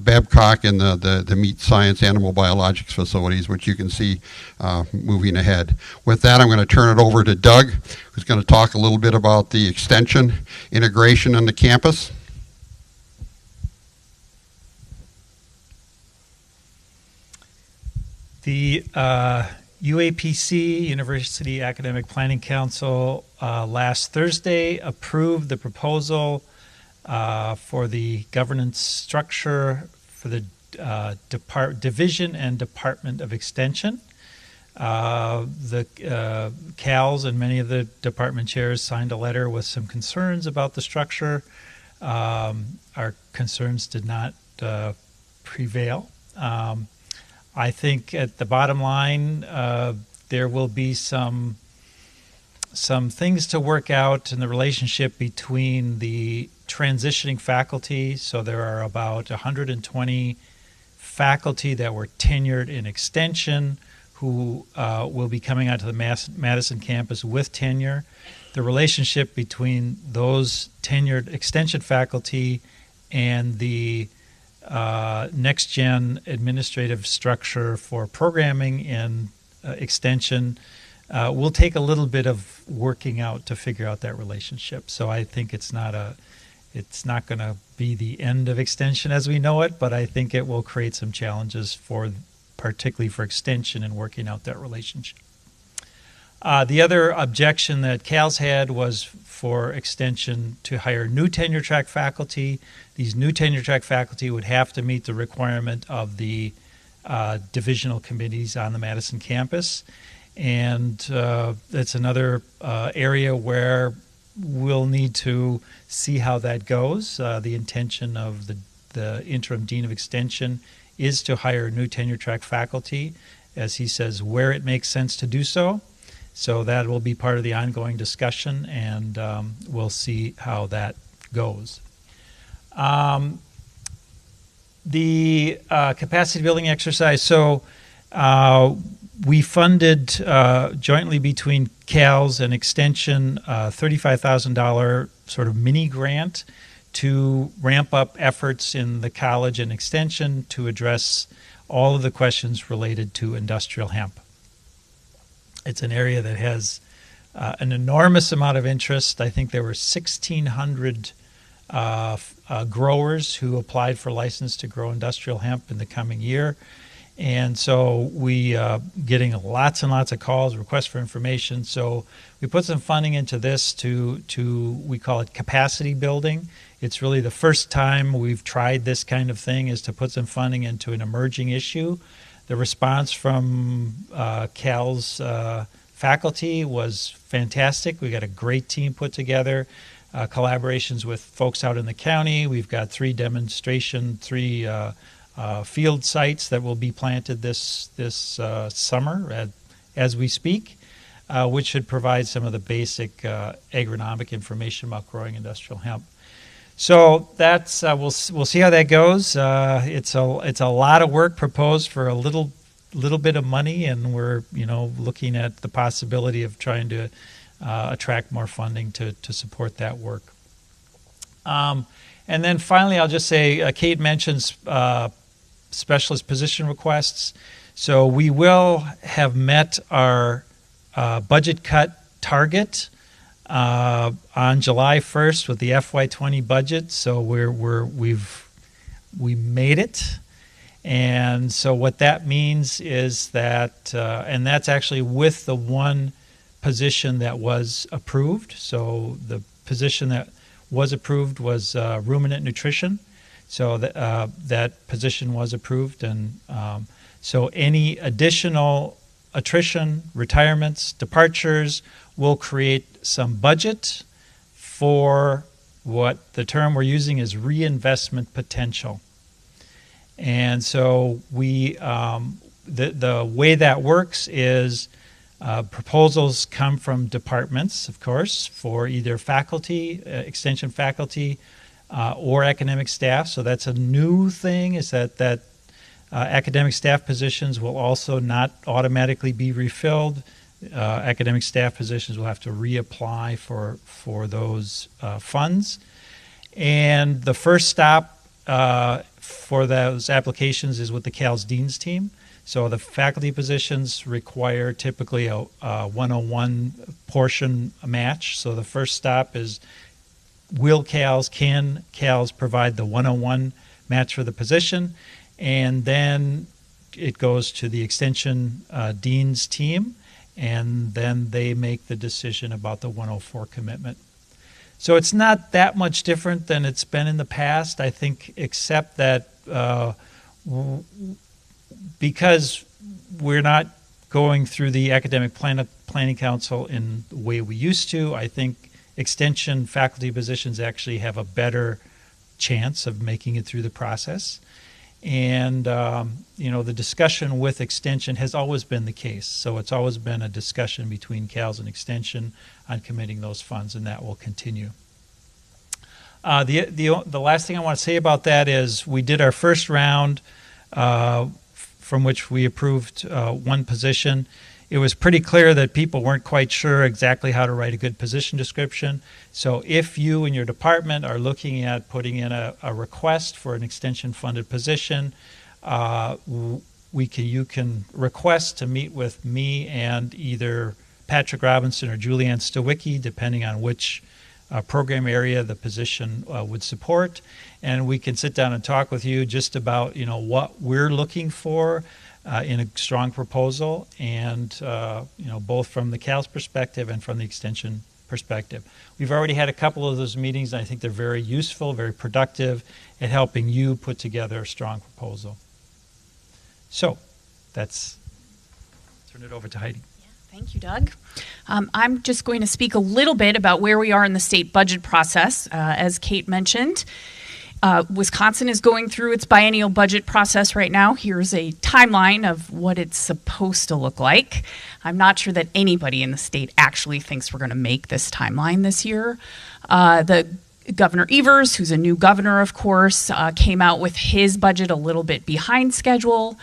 Babcock, and the Meat Science Animal Biologics facilities, which you can see moving ahead. With that, I'm going to turn it over to Doug, who's going to talk a little bit about the extension integration on the campus. The UAPC, University Academic Planning Council, last Thursday approved the proposal for the governance structure for the Division and Department of Extension. The CALS and many of the department chairs signed a letter with some concerns about the structure. Our concerns did not prevail. I think at the bottom line, there will be some things to work out in the relationship between the transitioning faculty. So there are about 120 faculty that were tenured in extension who will be coming out to the Madison campus with tenure. The relationship between those tenured extension faculty and the next-gen administrative structure for programming and extension will take a little bit of working out to figure out that relationship. So I think it's not going to be the end of extension as we know it, but I think it will create some challenges particularly for extension and working out that relationship. The other objection that CALS had was for extension to hire new tenure track faculty. These new tenure track faculty would have to meet the requirement of the divisional committees on the Madison campus. And that's another area where we'll need to see how that goes. The intention of the interim dean of extension is to hire new tenure track faculty, as he says, where it makes sense to do so. So that will be part of the ongoing discussion, and we'll see how that goes. The capacity building exercise. So We funded jointly between CALS and Extension $35,000 sort of mini grant to ramp up efforts in the college and Extension to address all of the questions related to industrial hemp. It's an area that has an enormous amount of interest. I think there were 1,600 growers who applied for license to grow industrial hemp in the coming year. And so we getting lots and lots of calls, requests for information. So we put some funding into this to we call it capacity building. It's really the first time we've tried this kind of thing, is to put some funding into an emerging issue. The response from CALS faculty was fantastic. We got a great team put together, collaborations with folks out in the county. We've got three field sites that will be planted this summer as we speak, which should provide some of the basic agronomic information about growing industrial hemp. So that's we'll see how that goes. It's a lot of work proposed for a little bit of money, and we're looking at the possibility of trying to attract more funding to support that work. And then finally, I'll just say Kate mentions specialist position requests. So we will have met our budget cut target on July 1st with the FY20 budget. So we made it. And so what that means is that, and that's actually with the one position that was approved. So the position that was approved was ruminant nutrition. So that position was approved. And so any additional attrition, retirements, departures will create some budget for what the term we're using is reinvestment potential. And so we the way that works is proposals come from departments, of course, for either faculty, extension faculty, or academic staff. So that's a new thing, is that academic staff positions will also not automatically be refilled. Academic staff positions will have to reapply for those funds. And the first stop for those applications is with the CALS Dean's team. So the faculty positions require typically a 101 portion match. So the first stop is, can CALS provide the 101 match for the position? And then it goes to the extension dean's team, and then they make the decision about the 104 commitment. So it's not that much different than it's been in the past, I think, except that because we're not going through the Academic Planning Council in the way we used to, I think extension faculty positions actually have a better chance of making it through the process. And, the discussion with Extension has always been the case. So it's always been a discussion between CALS and Extension on committing those funds, and that will continue. The last thing I want to say about that is we did our first round from which we approved one position. It was pretty clear that people weren't quite sure exactly how to write a good position description. So if you and your department are looking at putting in a request for an extension-funded position, you can request to meet with me and either Patrick Robinson or Julianne Stawicki, depending on which program area the position would support. And we can sit down and talk with you just about what we're looking for in a strong proposal, and both from the CALS perspective and from the extension perspective. We've already had a couple of those meetings, and I think they're very useful, very productive at helping you put together a strong proposal. So turn it over to Heidi. Thank you, Doug. I'm just going to speak a little bit about where we are in the state budget process. As Kate mentioned, Wisconsin is going through its biennial budget process right now. Here's a timeline of what it's supposed to look like. I'm not sure that anybody in the state actually thinks we're going to make this timeline this year. The Governor Evers, who's a new governor, of course, came out with his budget a little bit behind schedule.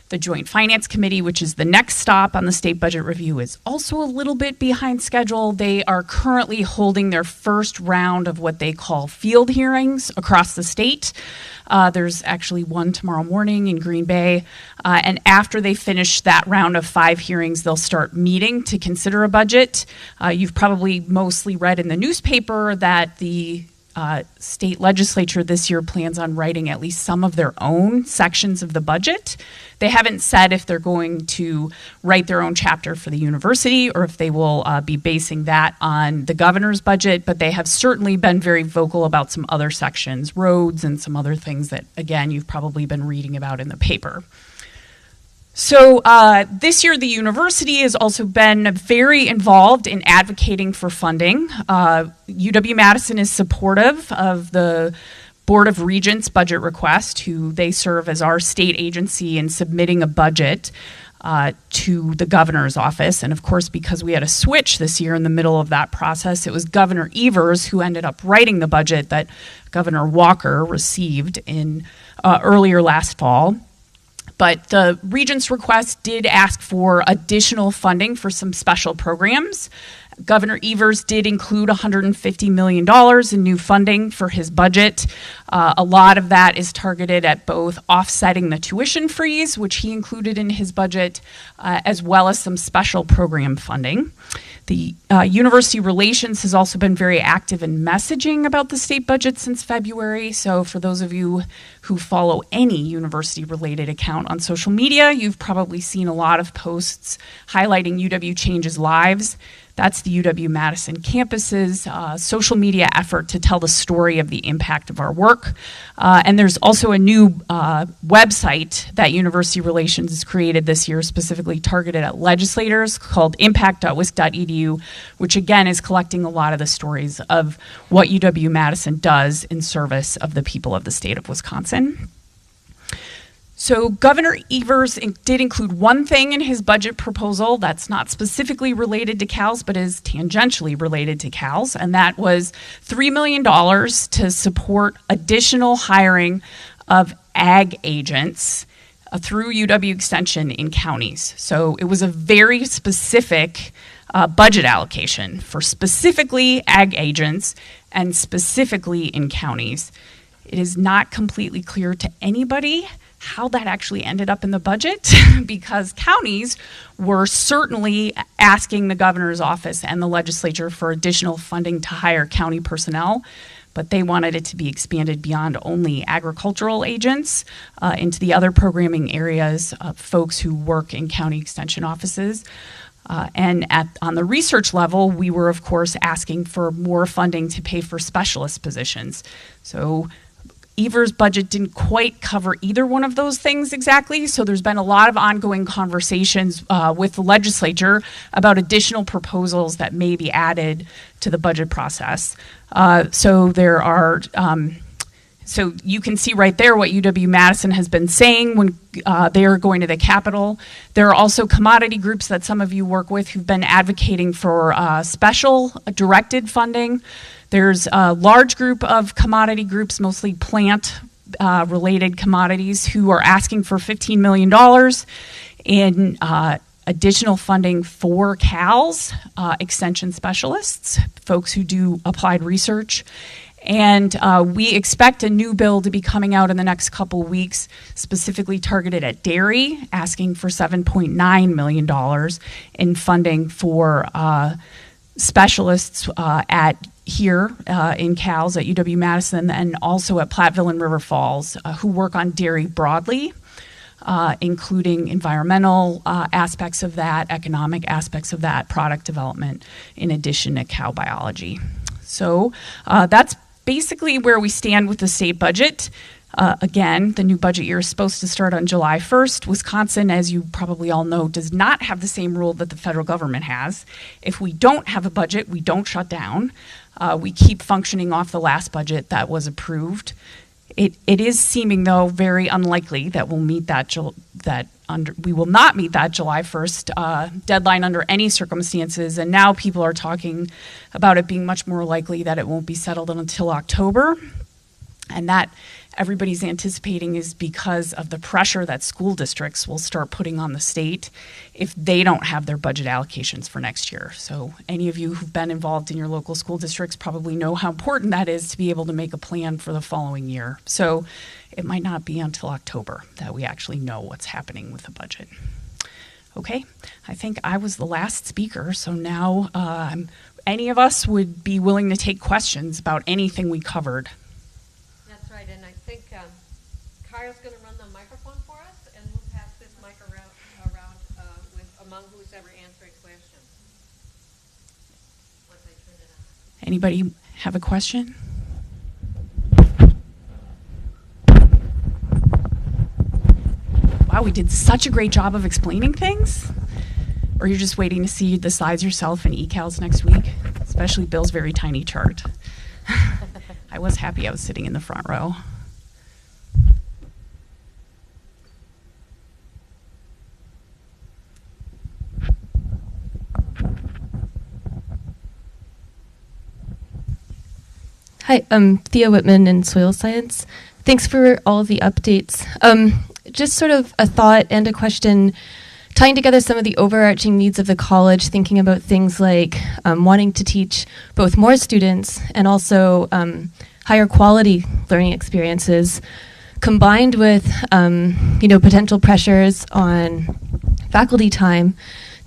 The Joint Finance Committee, which is the next stop on the state budget review, is also a little bit behind schedule. They are currently holding their first round of what they call field hearings across the state. There's actually one tomorrow morning in Green Bay. And after they finish that round of 5 hearings, they'll start meeting to consider a budget. You've probably mostly read in the newspaper that the state legislature this year plans on writing at least some of their own sections of the budget. They haven't said if they're going to write their own chapter for the university or if they will be basing that on the governor's budget, but they have certainly been very vocal about some other sections, roads and some other things that, again, you've probably been reading about in the paper. So this year, the university has also been very involved in advocating for funding. UW-Madison is supportive of the Board of Regents budget request, who they serve as our state agency in submitting a budget to the governor's office. And of course, because we had a switch this year in the middle of that process, it was Governor Evers who ended up writing the budget that Governor Walker received in earlier last fall. But the Regents' request did ask for additional funding for some special programs. Governor Evers did include $150 million in new funding for his budget. A lot of that is targeted at both offsetting the tuition freeze, which he included in his budget, as well as some special program funding. The University Relations has also been very active in messaging about the state budget since February. So for those of you who follow any university-related account on social media, you've probably seen a lot of posts highlighting UW Changes Lives. That's the UW-Madison campus's social media effort to tell the story of the impact of our work. And there's also a new website that University Relations has created this year, specifically targeted at legislators, called impact.wisc.edu, which again is collecting a lot of the stories of what UW-Madison does in service of the people of the state of Wisconsin. So Governor Evers did include one thing in his budget proposal that's not specifically related to CALS, but is tangentially related to CALS, and that was $3 million to support additional hiring of ag agents through UW Extension in counties. So it was a very specific budget allocation for specifically ag agents and specifically in counties. It is not completely clear to anybody how that actually ended up in the budget because counties were certainly asking the governor's office and the legislature for additional funding to hire county personnel, but they wanted it to be expanded beyond only agricultural agents into the other programming areas of folks who work in county extension offices. And on the research level, we were, of course, asking for more funding to pay for specialist positions. So Evers' budget didn't quite cover either one of those things exactly, so there's been a lot of ongoing conversations with the legislature about additional proposals that may be added to the budget process. So you can see right there what UW-Madison has been saying when they are going to the Capitol. There are also commodity groups that some of you work with who've been advocating for special directed funding. There's a large group of commodity groups, mostly plant-related commodities, who are asking for $15 million in additional funding for CALS, extension specialists, folks who do applied research. And we expect a new bill to be coming out in the next couple of weeks, specifically targeted at dairy, asking for $7.9 million in funding for specialists here in CALS at UW-Madison and also at Platteville and River Falls who work on dairy broadly, including environmental aspects of that, economic aspects of that, product development, in addition to cow biology. So that's basically where we stand with the state budget. Again, the new budget year is supposed to start on July 1st. Wisconsin, as you probably all know, does not have the same rule that the federal government has. If we don't have a budget, we don't shut down. We keep functioning off the last budget that was approved. It is seeming, though, very unlikely that we'll meet we will not meet that July 1st deadline under any circumstances, and now people are talking about it being much more likely that it won't be settled until October. And that everybody's anticipating is because of the pressure that school districts will start putting on the state if they don't have their budget allocations for next year. So any of you who've been involved in your local school districts probably know how important that is to be able to make a plan for the following year. So it might not be until October that we actually know what's happening with the budget. Okay, I think I was the last speaker, so now any of us would be willing to take questions about anything we covered. That's right, and I think Kyra's going to run the microphone for us, and we'll pass this mic around among who's ever answering questions. Once I turn it on. Anybody have a question? Wow, we did such a great job of explaining things. Or you're just waiting to see the slides yourself in eCals next week, especially Bill's very tiny chart. I was happy I was sitting in the front row. Hi, I'm Thea Whitman in Soil Science. Thanks for all the updates. Just sort of a thought and a question, tying together some of the overarching needs of the college, thinking about things like wanting to teach both more students and also higher quality learning experiences, combined with potential pressures on faculty time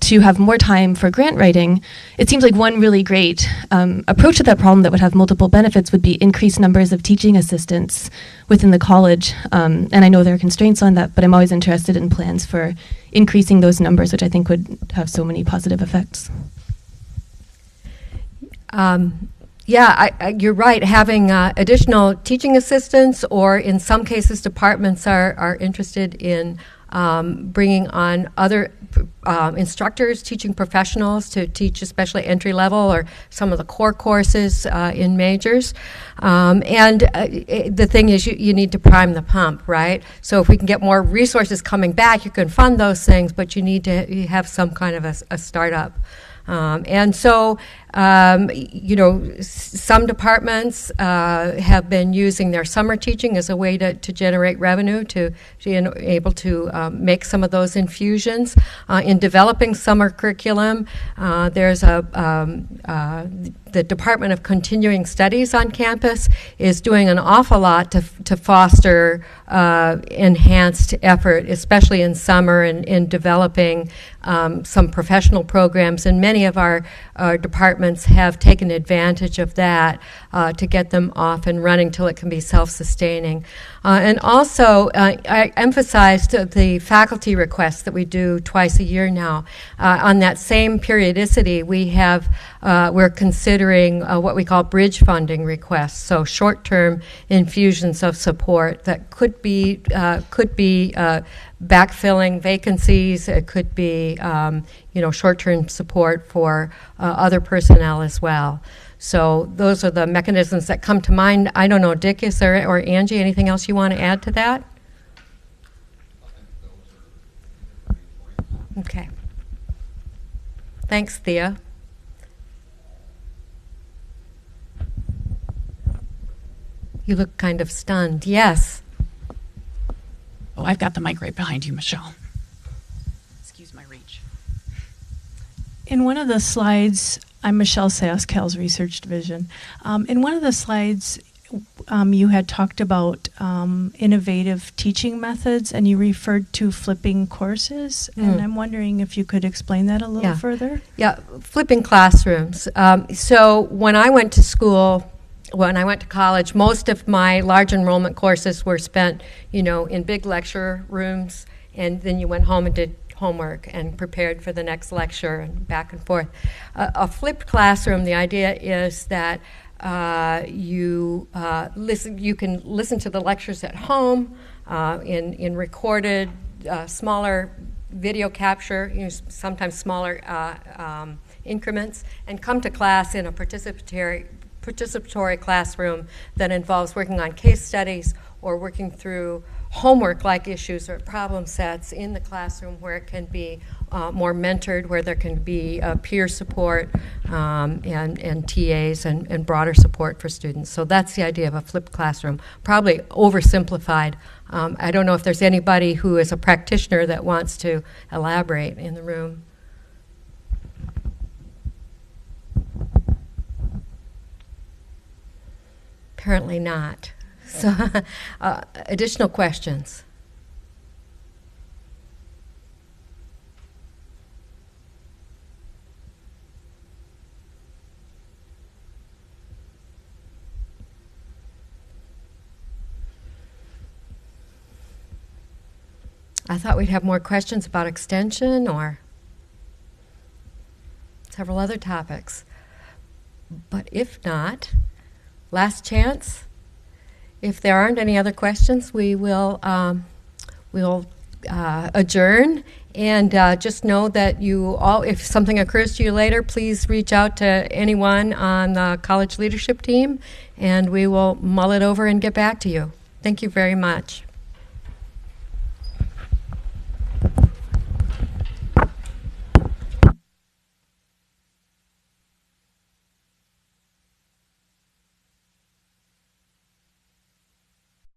to have more time for grant writing. It seems like one really great approach to that problem that would have multiple benefits would be increased numbers of teaching assistants within the college. And I know there are constraints on that, but I'm always interested in plans for increasing those numbers, which I think would have so many positive effects. You're right. Having additional teaching assistants, or in some cases, departments are interested in bringing on other instructors, teaching professionals to teach especially entry level or some of the core courses in majors. The thing is you need to prime the pump, right? So if we can get more resources coming back, you can fund those things, but you need to have some kind of a startup. Some departments have been using their summer teaching as a way to generate revenue, to be able to make some of those infusions. In developing summer curriculum, there's the Department of Continuing Studies on campus is doing an awful lot to foster enhanced effort, especially in summer, and in developing some professional programs. And many of our departments have taken advantage of that to get them off and running till it can be self-sustaining. And also, I emphasized the faculty requests that we do twice a year now. On that same periodicity, we're considering what we call bridge funding requests, so short-term infusions of support that could be backfilling vacancies. It could be short-term support for other personnel as well. So those are the mechanisms that come to mind. I don't know, Dick, is there, or Angie, anything else you want to add to that? Okay. Thanks, Thea. You look kind of stunned. Yes. Oh, I've got the mic right behind you, Michelle. Excuse my reach. In one of the slides, I'm Michelle Sass, CALS Research Division. In one of the slides, you had talked about innovative teaching methods, and you referred to flipping courses. And I'm wondering if you could explain that a little further. Yeah, flipping classrooms. So when I went to school, when I went to college, most of my large enrollment courses were spent, in big lecture rooms, and then you went home and did homework and prepared for the next lecture and back and forth. A flipped classroom, the idea is that you can listen to the lectures at home in recorded, smaller video capture, sometimes smaller increments, and come to class in a participatory classroom that involves working on case studies or working through homework-like issues or problem sets in the classroom where it can be more mentored, where there can be peer support and TAs and broader support for students. So that's the idea of a flipped classroom. Probably oversimplified. I don't know if there's anybody who is a practitioner that wants to elaborate in the room. Apparently not. So, additional questions? I thought we'd have more questions about extension or several other topics. But if not, last chance. If there aren't any other questions, we will adjourn. And just know that you all, if something occurs to you later, please reach out to anyone on the college leadership team, and we will mull it over and get back to you. Thank you very much.